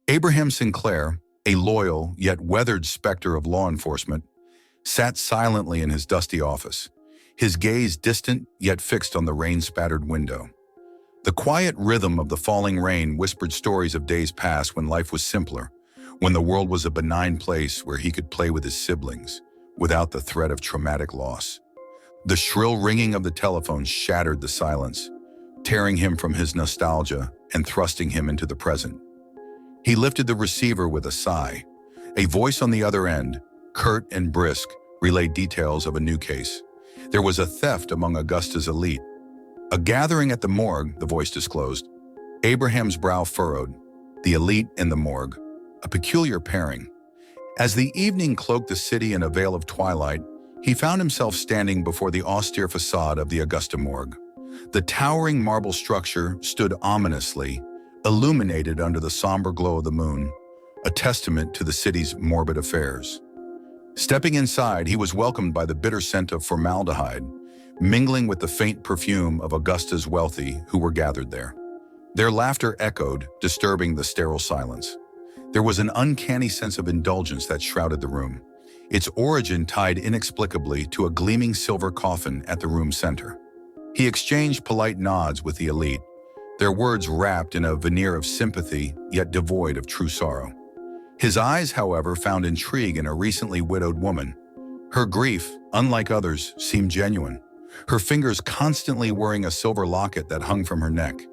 Abraham Sinclair, a loyal yet weathered specter of law enforcement, sat silently in his dusty office, his gaze distant yet fixed on the rain-spattered window. The quiet rhythm of the falling rain whispered stories of days past when life was simpler, when the world was a benign place where he could play with his siblings without the threat of traumatic loss. The shrill ringing of the telephone shattered the silence, tearing him from his nostalgia and thrusting him into the present. He lifted the receiver with a sigh. A voice on the other end, curt and brisk, relayed details of a new case. There was a theft among Augusta's elite. A gathering at the morgue, the voice disclosed. Abraham's brow furrowed. The elite and the morgue. A peculiar pairing. As the evening cloaked the city in a veil of twilight, he found himself standing before the austere facade of the Augusta morgue. The towering marble structure stood ominously, illuminated under the somber glow of the moon, a testament to the city's morbid affairs. Stepping inside, he was welcomed by the bitter scent of formaldehyde, mingling with the faint perfume of Augusta's wealthy who were gathered there. Their laughter echoed, disturbing the sterile silence. There was an uncanny sense of indulgence that shrouded the room, its origin tied inexplicably to a gleaming silver coffin at the room's center. He exchanged polite nods with the elite, their words wrapped in a veneer of sympathy yet devoid of true sorrow. His eyes, however, found intrigue in a recently widowed woman. Her grief, unlike others, seemed genuine, her fingers constantly whirring a silver locket that hung from her neck.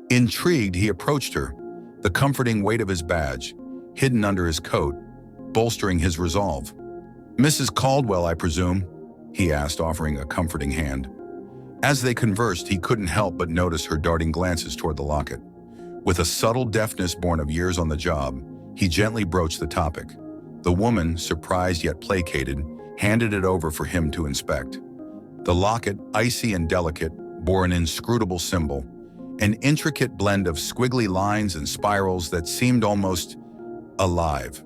Intrigued, he approached her, the comforting weight of his badge, hidden under his coat, bolstering his resolve. "Mrs. Caldwell, I presume?" he asked, offering a comforting hand. As they conversed, he couldn't help but notice her darting glances toward the locket. With a subtle deftness born of years on the job, he gently broached the topic. The woman, surprised yet placated, handed it over for him to inspect. The locket, icy and delicate, bore an inscrutable symbol, an intricate blend of squiggly lines and spirals that seemed almost alive.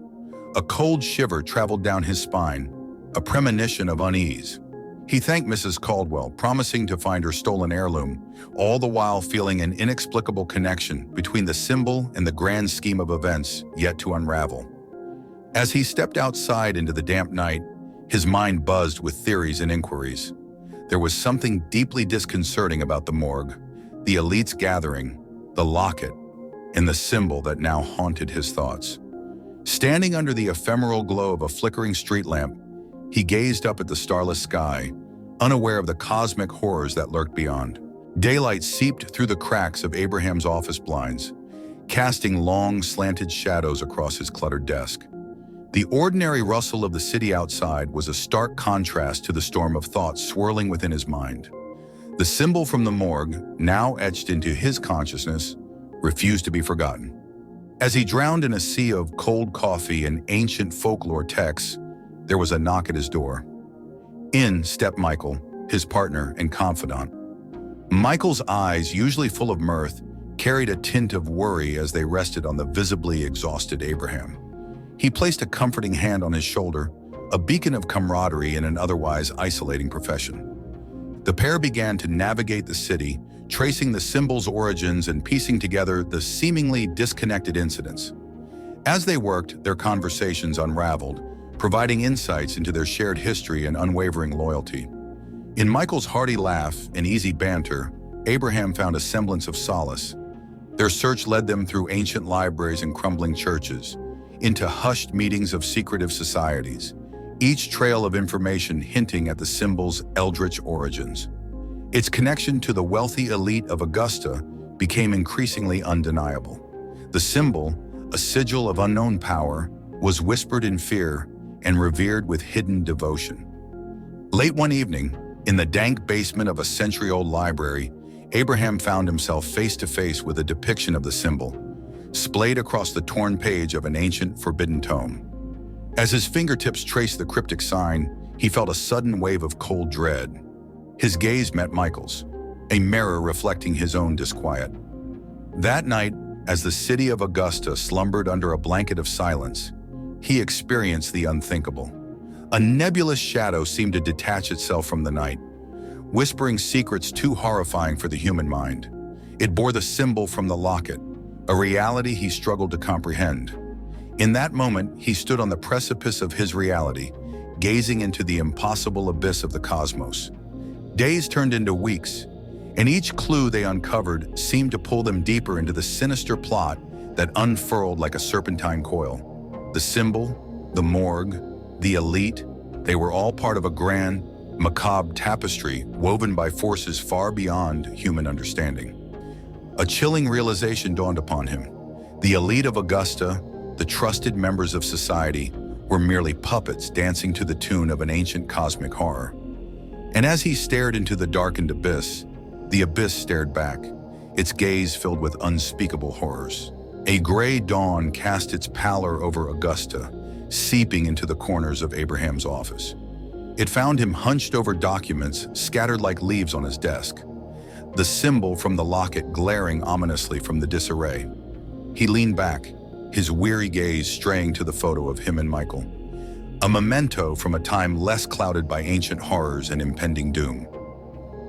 A cold shiver traveled down his spine, a premonition of unease. He thanked Mrs. Caldwell, promising to find her stolen heirloom, all the while feeling an inexplicable connection between the symbol and the grand scheme of events yet to unravel. As he stepped outside into the damp night, his mind buzzed with theories and inquiries. There was something deeply disconcerting about the morgue, the elite's gathering, the locket, and the symbol that now haunted his thoughts. Standing under the ephemeral glow of a flickering street lamp, he gazed up at the starless sky, unaware of the cosmic horrors that lurked beyond. Daylight seeped through the cracks of Abraham's office blinds, casting long, slanted shadows across his cluttered desk. The ordinary rustle of the city outside was a stark contrast to the storm of thoughts swirling within his mind. The symbol from the morgue, now etched into his consciousness, refused to be forgotten. As he drowned in a sea of cold coffee and ancient folklore texts, there was a knock at his door. In stepped Michael, his partner and confidant. Michael's eyes, usually full of mirth, carried a tint of worry as they rested on the visibly exhausted Abraham. He placed a comforting hand on his shoulder, a beacon of camaraderie in an otherwise isolating profession. The pair began to navigate the city, tracing the symbol's origins and piecing together the seemingly disconnected incidents. As they worked, their conversations unraveled, providing insights into their shared history and unwavering loyalty. In Michael's hearty laugh and easy banter, Abraham found a semblance of solace. Their search led them through ancient libraries and crumbling churches, into hushed meetings of secretive societies, each trail of information hinting at the symbol's eldritch origins. Its connection to the wealthy elite of Augusta became increasingly undeniable. The symbol, a sigil of unknown power, was whispered in fear and revered with hidden devotion. Late one evening, in the dank basement of a century-old library, Abraham found himself face-to-face with a depiction of the symbol, splayed across the torn page of an ancient, forbidden tome. As his fingertips traced the cryptic sign, he felt a sudden wave of cold dread. His gaze met Michael's, a mirror reflecting his own disquiet. That night, as the city of Augusta slumbered under a blanket of silence, he experienced the unthinkable. A nebulous shadow seemed to detach itself from the night, whispering secrets too horrifying for the human mind. It bore the symbol from the locket, a reality he struggled to comprehend. In that moment, he stood on the precipice of his reality, gazing into the impossible abyss of the cosmos. Days turned into weeks, and each clue they uncovered seemed to pull them deeper into the sinister plot that unfurled like a serpentine coil. The symbol, the morgue, the elite, they were all part of a grand, macabre tapestry woven by forces far beyond human understanding. A chilling realization dawned upon him. The elite of Augusta, the trusted members of society, were merely puppets dancing to the tune of an ancient cosmic horror. And as he stared into the darkened abyss, the abyss stared back, its gaze filled with unspeakable horrors. A gray dawn cast its pallor over Augusta, seeping into the corners of Abraham's office. It found him hunched over documents scattered like leaves on his desk, the symbol from the locket glaring ominously from the disarray. He leaned back, his weary gaze straying to the photo of him and Michael, a memento from a time less clouded by ancient horrors and impending doom.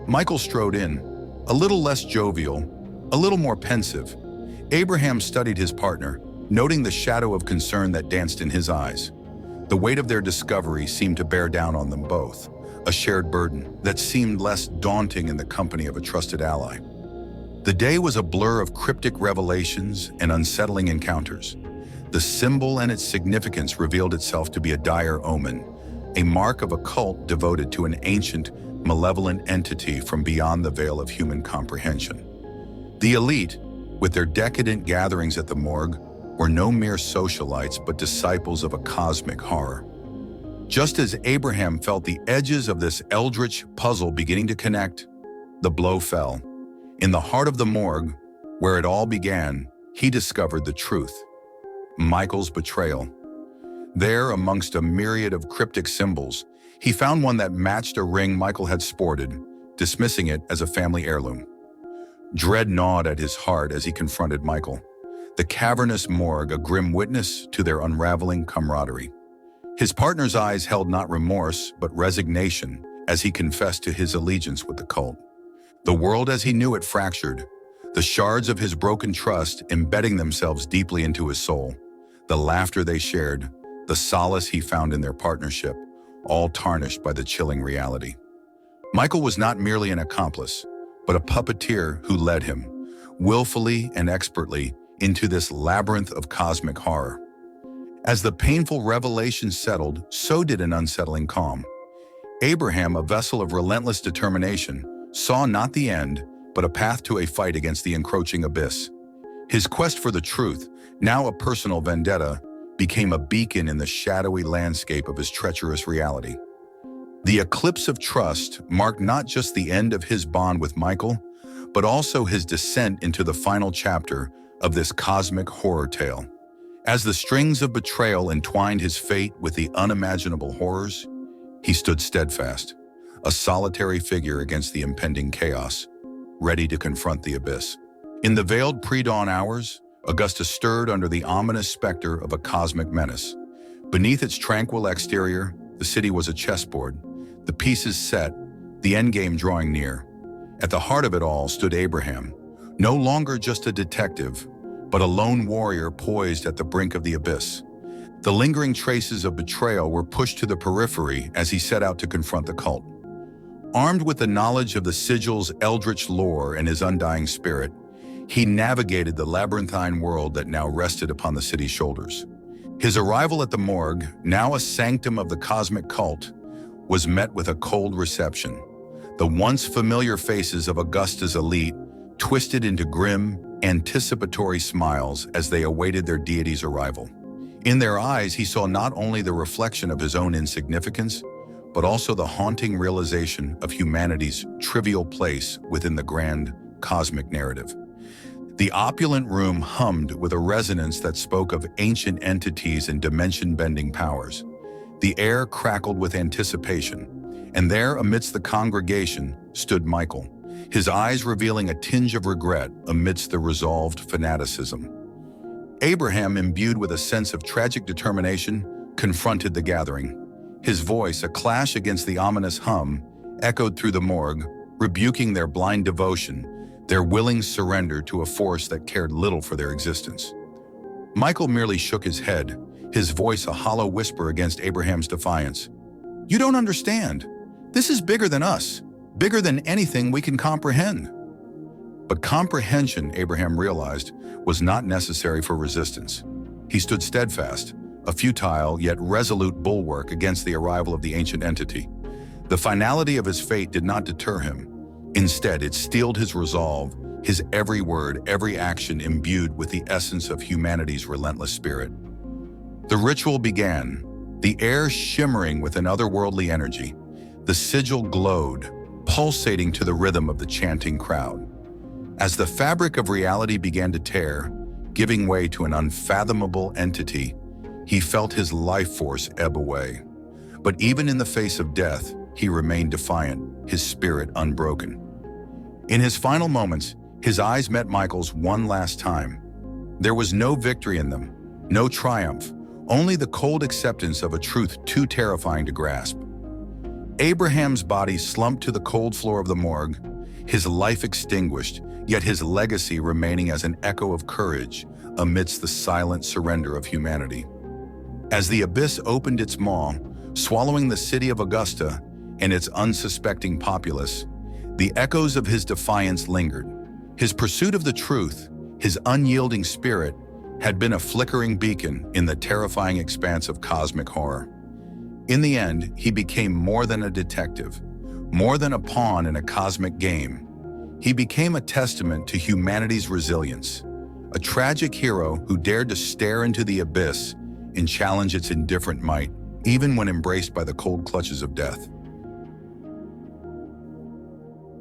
Michael strode in, a little less jovial, a little more pensive. Abraham studied his partner, noting the shadow of concern that danced in his eyes. The weight of their discovery seemed to bear down on them both, a shared burden that seemed less daunting in the company of a trusted ally. The day was a blur of cryptic revelations and unsettling encounters. The symbol and its significance revealed itself to be a dire omen, a mark of a cult devoted to an ancient, malevolent entity from beyond the veil of human comprehension. The elite, with their decadent gatherings at the morgue, were no mere socialites but disciples of a cosmic horror. Just as Abraham felt the edges of this eldritch puzzle beginning to connect, the blow fell. In the heart of the morgue, where it all began, he discovered the truth: Michael's betrayal. There, amongst a myriad of cryptic symbols, he found one that matched a ring Michael had sported, dismissing it as a family heirloom. Dread gnawed at his heart as he confronted Michael, the cavernous morgue a grim witness to their unraveling camaraderie. His partner's eyes held not remorse, but resignation as he confessed to his allegiance with the cult. The world as he knew it fractured, the shards of his broken trust embedding themselves deeply into his soul. The laughter they shared, the solace he found in their partnership, all tarnished by the chilling reality. Michael was not merely an accomplice, but a puppeteer who led him, willfully and expertly, into this labyrinth of cosmic horror. As the painful revelation settled, so did an unsettling calm. Abraham, a vessel of relentless determination, saw not the end, but a path to a fight against the encroaching abyss. His quest for the truth, now a personal vendetta, became a beacon in the shadowy landscape of his treacherous reality. The eclipse of trust marked not just the end of his bond with Michael, but also his descent into the final chapter of this cosmic horror tale. As the strings of betrayal entwined his fate with the unimaginable horrors, he stood steadfast, a solitary figure against the impending chaos, ready to confront the abyss. In the veiled pre-dawn hours, Augusta stirred under the ominous specter of a cosmic menace. Beneath its tranquil exterior, the city was a chessboard, the pieces set, the endgame drawing near. At the heart of it all stood Abraham, no longer just a detective, but a lone warrior poised at the brink of the abyss. The lingering traces of betrayal were pushed to the periphery as he set out to confront the cult. Armed with the knowledge of the sigil's eldritch lore and his undying spirit, he navigated the labyrinthine world that now rested upon the city's shoulders. His arrival at the morgue, now a sanctum of the cosmic cult, was met with a cold reception. The once familiar faces of Augusta's elite twisted into grim, anticipatory smiles as they awaited their deity's arrival. In their eyes, he saw not only the reflection of his own insignificance, but also the haunting realization of humanity's trivial place within the grand cosmic narrative. The opulent room hummed with a resonance that spoke of ancient entities and dimension-bending powers. The air crackled with anticipation, and there, amidst the congregation, stood Michael, his eyes revealing a tinge of regret amidst the resolved fanaticism. Abraham, imbued with a sense of tragic determination, confronted the gathering. His voice, a clash against the ominous hum, echoed through the morgue, rebuking their blind devotion, their willing surrender to a force that cared little for their existence. Michael merely shook his head, his voice a hollow whisper against Abraham's defiance. "You don't understand. This is bigger than us, bigger than anything we can comprehend." But comprehension, Abraham realized, was not necessary for resistance. He stood steadfast, a futile yet resolute bulwark against the arrival of the ancient entity. The finality of his fate did not deter him. Instead, it steeled his resolve, his every word, every action imbued with the essence of humanity's relentless spirit. The ritual began, the air shimmering with an otherworldly energy. The sigil glowed, pulsating to the rhythm of the chanting crowd. As the fabric of reality began to tear, giving way to an unfathomable entity, he felt his life force ebb away. But even in the face of death, he remained defiant, his spirit unbroken. In his final moments, his eyes met Michael's one last time. There was no victory in them, no triumph, only the cold acceptance of a truth too terrifying to grasp. Abraham's body slumped to the cold floor of the morgue, his life extinguished, yet his legacy remaining as an echo of courage amidst the silent surrender of humanity. As the abyss opened its maw, swallowing the city of Augusta and its unsuspecting populace, the echoes of his defiance lingered. His pursuit of the truth, his unyielding spirit, had been a flickering beacon in the terrifying expanse of cosmic horror. In the end, he became more than a detective, more than a pawn in a cosmic game. He became a testament to humanity's resilience, a tragic hero who dared to stare into the abyss and challenge its indifferent might, even when embraced by the cold clutches of death.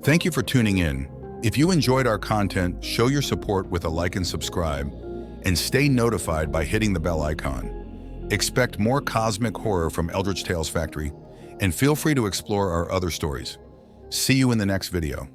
Thank you for tuning in. If you enjoyed our content, show your support with a like and subscribe, and stay notified by hitting the bell icon. Expect more cosmic horror from Eldritch Tales Factory, and feel free to explore our other stories. See you in the next video.